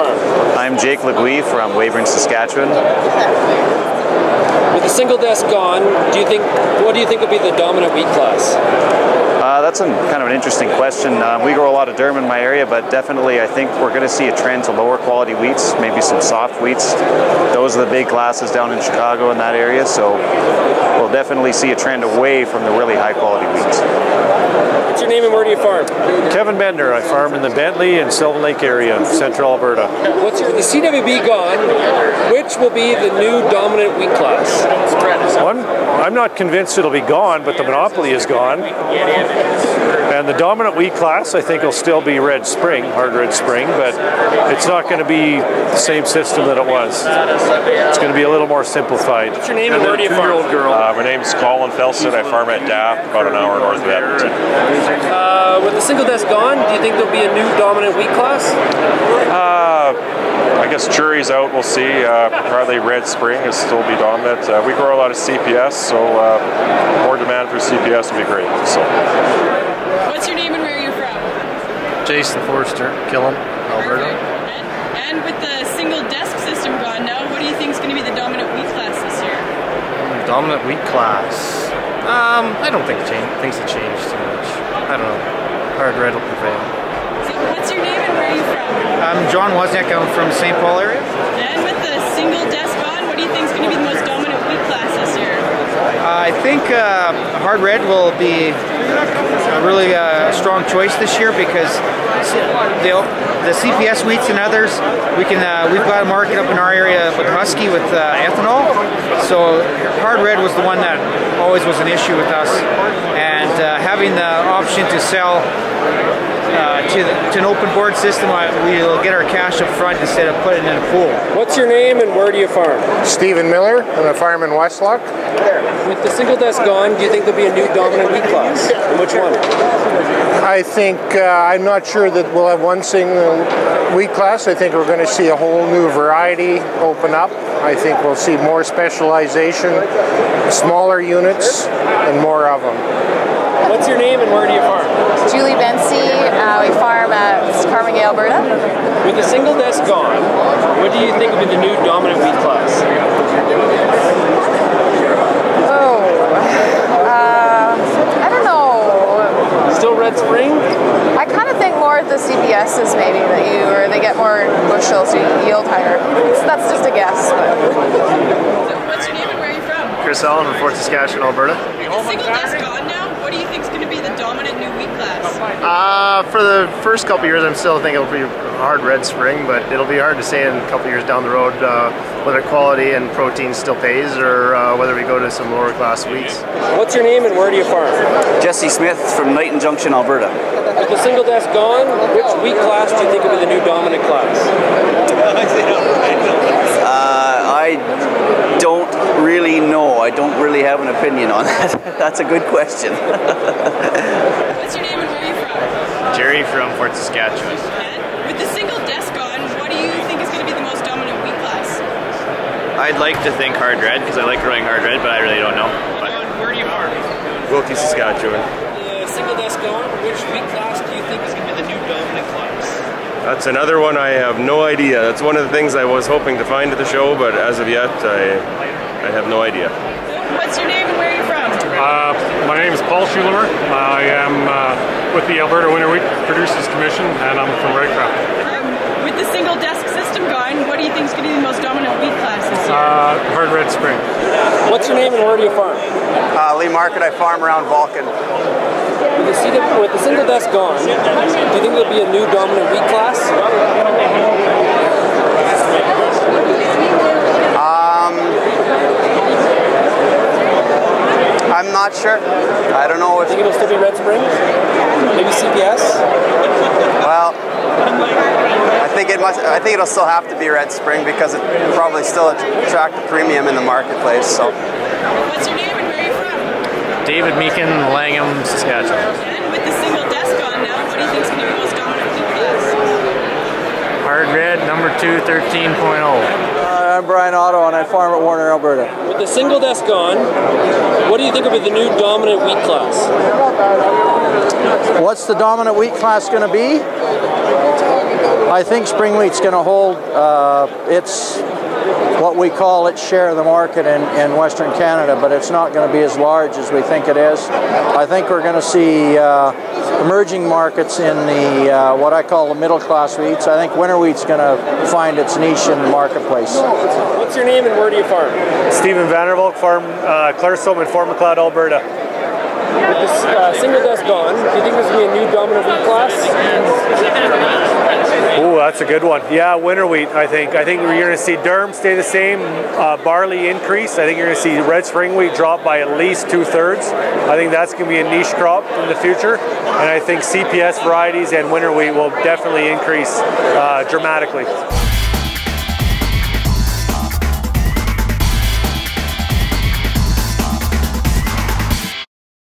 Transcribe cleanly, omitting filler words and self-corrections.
farm? I'm Jake Legui from Weyburn, Saskatchewan. With the single desk gone, what do you think will be the dominant wheat class? That's kind of an interesting question. We grow a lot of durum in my area, but definitely I think we're going to see a trend to lower quality wheats, maybe some soft wheats. Those are the big classes down in Chicago in that area, so we'll definitely see a trend away from the really high quality wheats. What's your name and where do you farm? Kevin Bender. I farm in the Bentley and Sylvan Lake area, central Alberta. The CWB gone, which will be the new dominant wheat class? I'm not convinced it'll be gone, but the monopoly is gone. And the dominant wheat class, I think, will still be Red Spring, hard Red Spring, but it's not going to be the same system that it was. It's going to be a little more simplified. What's your name and where do you farm? My name's Colin Felstead. I farm at Daft, about an hour north of Edmonton. With the single desk gone, do you think there'll be a new dominant wheat class? I guess jury's out, we'll see. Probably Red Spring will still be dominant. We grow a lot of CPS, so more demand for CPS would be great. So. What's your name and where are you from? Jason Forster, Killam, Alberta. And with the single desk system gone now, what do you think is going to be the dominant wheat class this year? Dominant wheat class? I don't think things have changed too much. I don't know. Hard red will prevail. So what's your name and where are you from? I'm John Wozniak. I'm from St. Paul area. And with the single desk gone, what do you think is going to be the most dominant wheat class this year? I think hard red will be a really strong choice this year because the CPS wheats and others, we've got a market up in our area with Husky with ethanol. So hard red was the one that always was an issue with us, and having the option to sell to an open board system, we'll get our cash up front instead of putting it in a pool. What's your name and where do you farm? Stephen Miller, and I farm in Westlock. With the single desk gone, do you think there'll be a new dominant wheat class? And which one? I think, I'm not sure that we'll have one single wheat class. I think we're going to see a whole new variety open up. I think we'll see more specialization, smaller units, and more of them. What's your name and where do you farm? Julie Bensi. We farm at Carmagay, Alberta. With the single desk gone, what do you think will be the new dominant wheat class? I don't know. Still Red Spring? I kind of think more of the CPSs maybe or they get more bushels, so you yield higher. That's just a guess. But. So what's your name and where are you from? Chris Allen from Fort Saskatchewan, Alberta. With the single desk gone now, what do you think is going to be the dominant new wheat class? For the first couple years, I'm still thinking it'll be hard Red Spring, but it'll be hard to say in a couple years down the road whether quality and protein still pays or whether we go to some lower class wheats. What's your name and where do you farm? Jesse Smith from Knighton Junction, Alberta. With the single desk gone, which wheat class do you think will be the new dominant class? I don't really know. I don't really have an opinion on that. That's a good question. What's your name and where are you from? Jerry from Fort Saskatchewan. And with the single desk gone, what do you think is going to be the most dominant wheat class? I'd like to think hard red because I like growing hard red, but I really don't know. But where do you farm? Wilkie Saskatchewan. The single desk gone, which wheat class do you think is going to be the new dominant class? That's another one I have no idea. That's one of the things I was hoping to find at the show, but as of yet, I have no idea. What's your name and where are you from? My name is Paul Schuler. I am with the Alberta Winter Wheat Producers Commission, and I'm from Redcraft. With the single desk system gone, what do you think is going to be the most dominant wheat class this year? Hard Red Spring. What's your name and where do you farm? Lee Market, I farm around Vulcan. With the single desk gone, do you think there'll be a new dominant wheat class? I'm not sure. I don't know if... Think it'll still be Red Spring? Maybe CPS? Well, I think it'll still have to be Red Spring because it probably still attract a premium in the marketplace. So. What's your name and where are you from? David Meekin, Langham, Saskatchewan. And with the single desk gone now, what do you think is going to be the most dominant wheat class? Hard red, number 2, 13.0. I'm Brian Otto and I farm at Warner, Alberta. With the single desk gone, what do you think will be the new dominant wheat class? What's the dominant wheat class going to be? I think spring wheat's going to hold its what we call its share of the market in Western Canada, but it's not going to be as large as we think it is. I think we're going to see emerging markets in the what I call the middle class wheats. I think winter wheat's going to find its niche in the marketplace. What's your name and where do you farm? Stephen Vandervalk, farm Claresholm in Fort Macleod, Alberta. With this single desk gone, do you think there's going to be a new dominant wheat class? Oh, that's a good one. Yeah, winter wheat, I think. I think you're going to see durum stay the same, barley increase. I think you're going to see red spring wheat drop by at least 2/3. I think that's going to be a niche crop in the future. And I think CPS varieties and winter wheat will definitely increase dramatically.